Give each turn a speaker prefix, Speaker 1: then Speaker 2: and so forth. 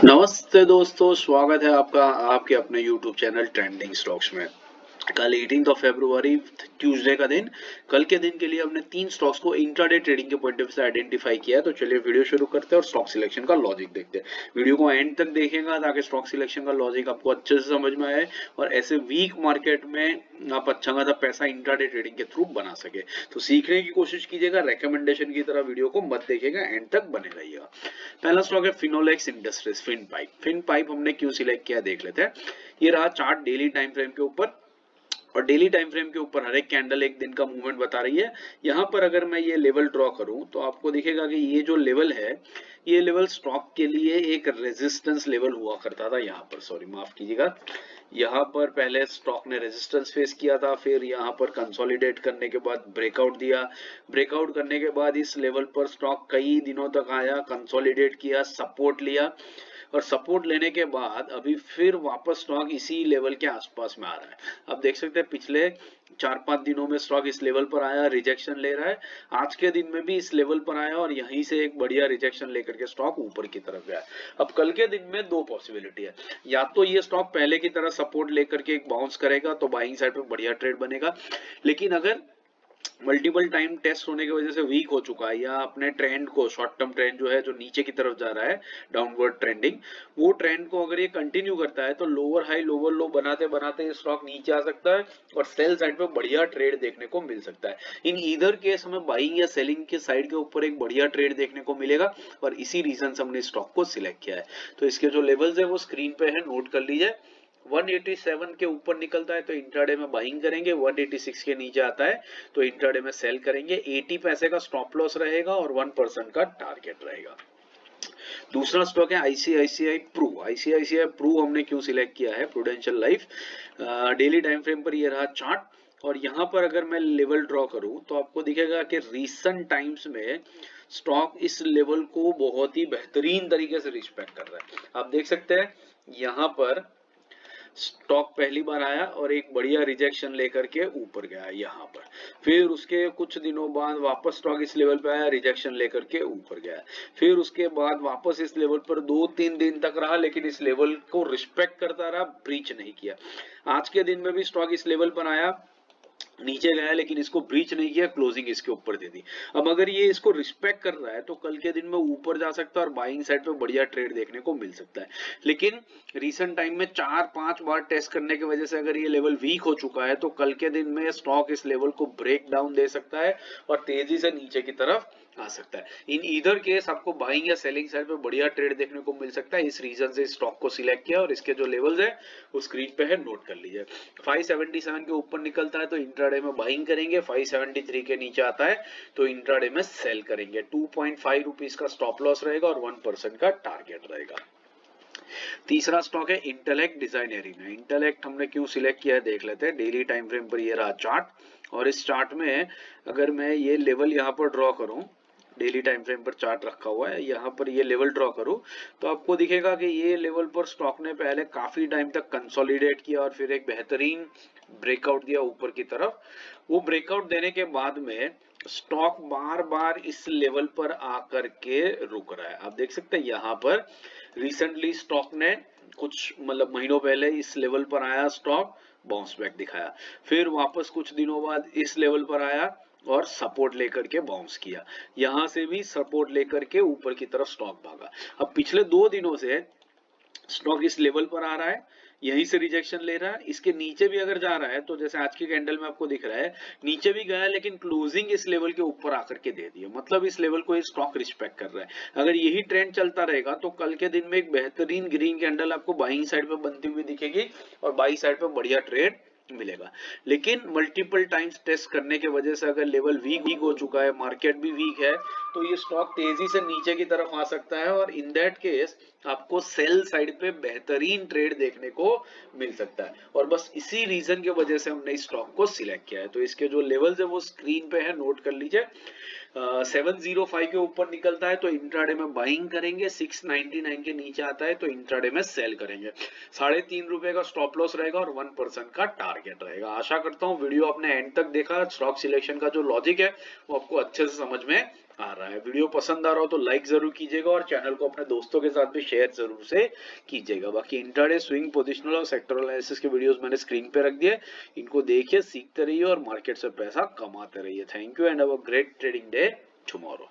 Speaker 1: नमस्ते दोस्तों, स्वागत है आपका आपके अपने YouTube चैनल ट्रेंडिंग स्टॉक्स में। कल 18 ऑफ फरवरी ट्यूसडे का दिन। कल के दिन के लिए हमने 3 स्टॉक्स को इंट्राडे ट्रेडिंग के पॉइंट ऑफ व्यू से आइडेंटिफाई किया है। तो चलिए वीडियो शुरू करते हैं और स्टॉक सिलेक्शन का लॉजिक देखते हैं। वीडियो को एंड तक देखेगा ताकि स्टॉक सिलेक्शन का लॉजिक आपको अच्छे से समझ में आए और ऐसे वीक मार्केट में आप अच्छा खासा पैसा इंट्राडे ट्रेडिंग के थ्रू बना सके। तो सीखने की कोशिश कीजिएगा, रिकमेंडेशन की तरह वीडियो को मत देखिएगा, एंड तक बने रहिएगा। पहला स्टॉक है Finolex Industries, fin pipe. Fin pipe हमने क्यों सिलेक्ट किया देख लेते हैं। ये रहा चार्ट डेली टाइम फ्रेम के ऊपर, और डेली टाइम फ्रेम के ऊपर हर एक कैंडल एक दिन का मूवमेंट बता रही है। यहाँ पर अगर मैं ये लेवल ड्रॉ करूं तो आपको दिखेगा कि ये जो लेवल है, ये लेवल स्टॉक के लिए एक रेजिस्टेंस लेवल हुआ करता था। यहाँ पर सॉरी माफ कीजिएगा, यहाँ पर पहले स्टॉक ने रेजिस्टेंस फेस किया था, फिर यहाँ पर कंसोलिडेट करने के बाद ब्रेकआउट दिया। ब्रेकआउट करने के बाद इस लेवल पर स्टॉक कई दिनों तक आया, कंसोलिडेट किया, सपोर्ट लिया, और सपोर्ट लेने के बाद अभी फिर वापस स्टॉक इसी लेवल के आसपास में आ रहा है। अब देख सकते हैं पिछले 4-5 दिनों में स्टॉक इस लेवल पर आया, रिजेक्शन ले रहा है। आज के दिन में भी इस लेवल पर आया और यहीं से एक बढ़िया रिजेक्शन लेकर के स्टॉक ऊपर की तरफ गया। अब कल के दिन में दो पॉसिबिलिटी है, या तो ये स्टॉक पहले की तरह सपोर्ट लेकर के एक बाउंस करेगा तो बाइंग साइड पे बढ़िया ट्रेड बनेगा, लेकिन अगर मल्टीपल टाइम टेस्ट होने की वजह से वीक हो चुका है या अपने ट्रेंड को, शॉर्ट टर्म ट्रेंड जो है जो नीचे की तरफ जा रहा है, डाउनवर्ड ट्रेंडिंग, वो ट्रेंड को अगर ये कंटिन्यू करता है तो लोअर हाई लोअर लो बनाते बनाते स्टॉक नीचे आ सकता है और सेल साइड पे बढ़िया ट्रेड देखने को मिल सकता है। इन ईदर केस हमें बाइंग या सेलिंग के साइड के ऊपर एक बढ़िया ट्रेड देखने को मिलेगा और इसी रीजन से हमने स्टॉक को सिलेक्ट किया है। तो इसके जो लेवल्स है वो स्क्रीन पे है, नोट कर लीजिए। 187 के ऊपर निकलता है तो इंट्राडे में बाइंग करेंगे, 186 के नीचे आता है तो इंट्राडे में सेल करेंगे। 80 पैसे का स्टॉप लॉस रहेगा और 1% का टारगेट रहेगा। दूसरा स्टॉक है आईसीआईसीआई प्रू। आईसीआईसीआई प्रू हमने क्यों सिलेक्ट किया है, prudential life. Daily time frame पर ये रहा चार्ट, और यहाँ पर अगर मैं लेवल ड्रॉ करूं तो आपको दिखेगा कि रीसेंट टाइम्स में स्टॉक इस लेवल को बहुत ही बेहतरीन तरीके से रिस्पेक्ट कर रहा है। आप देख सकते हैं यहाँ पर स्टॉक पहली बार आया और एक बढ़िया रिजेक्शन लेकर के ऊपर गया यहाँ पर, फिर उसके कुछ दिनों बाद वापस स्टॉक इस लेवल पे आया, रिजेक्शन लेकर के ऊपर गया, फिर उसके बाद वापस इस लेवल पर 2-3 दिन तक रहा, लेकिन इस लेवल को रिस्पेक्ट करता रहा, ब्रीच नहीं किया। आज के दिन में भी स्टॉक इस लेवल पर आया, नीचे गया, लेकिन इसको ब्रीच नहीं किया, क्लोजिंग इसके ऊपर दे दी। अब अगर ये इसको रिस्पेक्ट कर रहा है तो कल के दिन में ऊपर जा सकता है और बाइंग साइड पे बढ़िया ट्रेड देखने को मिल सकता है। लेकिन रीसेंट टाइम में 4-5 बार टेस्ट करने की वजह से अगर ये लेवल वीक हो चुका है तो कल के दिन में स्टॉक इस लेवल को ब्रेक डाउन दे सकता है और तेजी से नीचे की तरफ आ सकता है। इन ईदर केस आपको बाइंग या सेलिंग साइड पे बढ़िया ट्रेड देखने को मिल सकता है। इस रीजन से स्टॉक को सिलेक्ट किया और इसके जो लेवल्स है वो स्क्रीन पे है, नोट कर लीजिए। 577 के ऊपर निकलता है तो इंट्राडे में बाइंग करेंगे, 573 के नीचे आता है तो इंट्राडे में सेल करेंगे। 2.5 रुपीज का स्टॉप लॉस रहेगा और 1% का टारगेट रहेगा। तीसरा स्टॉक है इंटेलेक्ट डिजाइन एरिना। इंटेलेक्ट हमने क्यों सिलेक्ट किया है देख लेते हैं। डेली टाइम फ्रेम पर ये रहा चार्ट, और इस चार्ट में अगर मैं ये लेवल यहाँ पर ड्रॉ करूं, डेली टाइम फ्रेम पर चार्ट रखा हुआ है, यहाँ पर ये लेवल ड्रॉ करूं तो आपको दिखेगा कि ये लेवल पर स्टॉक ने पहले काफी टाइम तक कंसोलिडेट किया और फिर एक बेहतरीन ब्रेकआउट दिया ऊपर की तरफ। वो ब्रेकआउट देने के बाद में स्टॉक बार बार इस लेवल पर आकर के रुक रहा है। आप देख सकते हैं यहाँ पर रिसेंटली स्टॉक ने कुछ मतलब महीनों पहले इस लेवल पर आया, स्टॉक बाउंस बैक दिखाया, फिर वापस कुछ दिनों बाद इस लेवल पर आया और सपोर्ट लेकर के बाउंस किया, यहां से भी सपोर्ट लेकर के ऊपर की तरफ स्टॉक भागा। अब पिछले 2 दिनों से स्टॉक इस लेवल पर आ रहा है, यहीं से रिजेक्शन ले रहा है, इसके नीचे भी अगर जा रहा है तो जैसे आज की कैंडल में आपको दिख रहा है नीचे भी गया, लेकिन क्लोजिंग इस लेवल के ऊपर आकर के दे दी है, मतलब इस लेवल को स्टॉक रिस्पेक्ट कर रहा है। अगर यही ट्रेंड चलता रहेगा तो कल के दिन में एक बेहतरीन ग्रीन कैंडल आपको बाइंग साइड पे बनती हुई दिखेगी और बाई साइड पे बढ़िया ट्रेड मिलेगा। लेकिन मल्टीपल टाइम्स टेस्ट करने की वजह से अगर लेवल वीक हो चुका है, मार्केट भी वीक है, तो ये स्टॉक तेजी से नीचे की तरफ आ सकता है और इन दैट केस आपको सेल साइड पे बेहतरीन ट्रेड देखने को मिल सकता है। और बस इसी रीजन की वजह से हमने इस स्टॉक को सिलेक्ट किया है। तो इसके जो लेवल्स है वो स्क्रीन पे है, नोट कर लीजिए। 705 के ऊपर निकलता है तो इंट्राडे में बाइंग करेंगे, 699 के नीचे आता है तो इंट्राडे में सेल करेंगे। 3.5 रुपए का स्टॉप लॉस रहेगा और 1% का टारगेट रहेगा। आशा करता हूँ वीडियो आपने एंड तक देखा, स्टॉक सिलेक्शन का जो लॉजिक है वो आपको अच्छे से समझ में आ रहा है। वीडियो पसंद आ रहा हो तो लाइक जरूर कीजिएगा और चैनल को अपने दोस्तों के साथ भी शेयर जरूर से कीजिएगा। बाकी इंट्राडे, स्विंग, पोजिशनल और सेक्टरल एनालिसिस के वीडियोस मैंने स्क्रीन पे रख दिए, इनको देखिए, सीखते रहिए और मार्केट से पैसा कमाते रहिए। Thank you and have a great trading day tomorrow.